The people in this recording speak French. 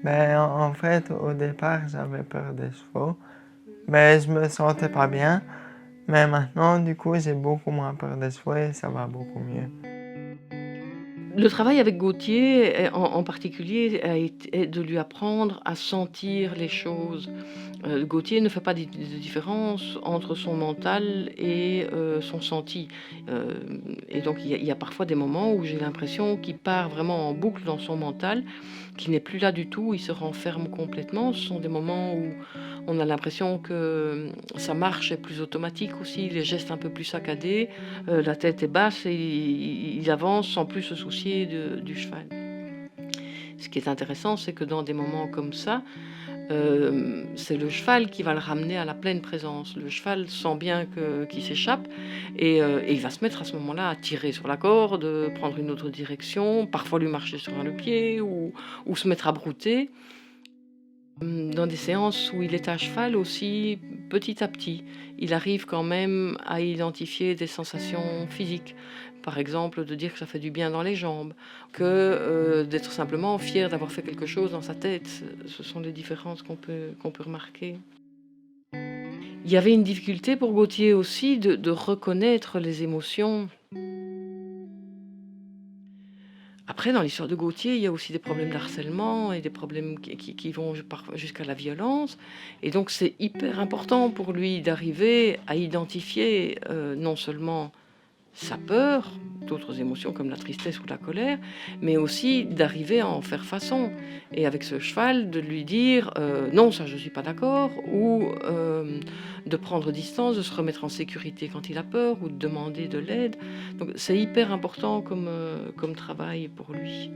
En fait, au départ, j'avais peur des chevaux, mais je me sentais pas bien. Mais maintenant, du coup, j'ai beaucoup moins peur des chevaux et ça va beaucoup mieux. Le travail avec Gauthier, en particulier, est de lui apprendre à sentir les choses. Gauthier ne fait pas de différence entre son mental et son senti. Euh, et donc il y a parfois des moments où j'ai l'impression qu'il part vraiment en boucle dans son mental, qui n'est plus là du tout, il se renferme complètement. Ce sont des moments où on a l'impression que sa marche est plus automatique aussi, les gestes un peu plus saccadés, la tête est basse et il avance sans plus se soucier du cheval. Ce qui est intéressant, c'est que dans des moments comme ça, c'est le cheval qui va le ramener à la pleine présence. Le cheval sent bien qu'il s'échappe et il va se mettre à ce moment-là à tirer sur la corde, prendre une autre direction, parfois lui marcher sur le pied ou se mettre à brouter. Dans des séances où il est à cheval aussi, petit à petit, il arrive quand même à identifier des sensations physiques. Par exemple, de dire que ça fait du bien dans les jambes, que d'être simplement fier d'avoir fait quelque chose dans sa tête. Ce sont les différences qu'on peut remarquer. Il y avait une difficulté pour Gauthier aussi de reconnaître les émotions. Après, dans l'histoire de Gauthier, il y a aussi des problèmes d'harcèlement et des problèmes qui vont jusqu'à la violence. Et donc, c'est hyper important pour lui d'arriver à identifier non seulement sa peur, d'autres émotions comme la tristesse ou la colère, mais aussi d'arriver à en faire façon. Et avec ce cheval, de lui dire non, ça je ne suis pas d'accord, ou de prendre distance, de se remettre en sécurité quand il a peur, ou de demander de l'aide. Donc c'est hyper important comme travail pour lui.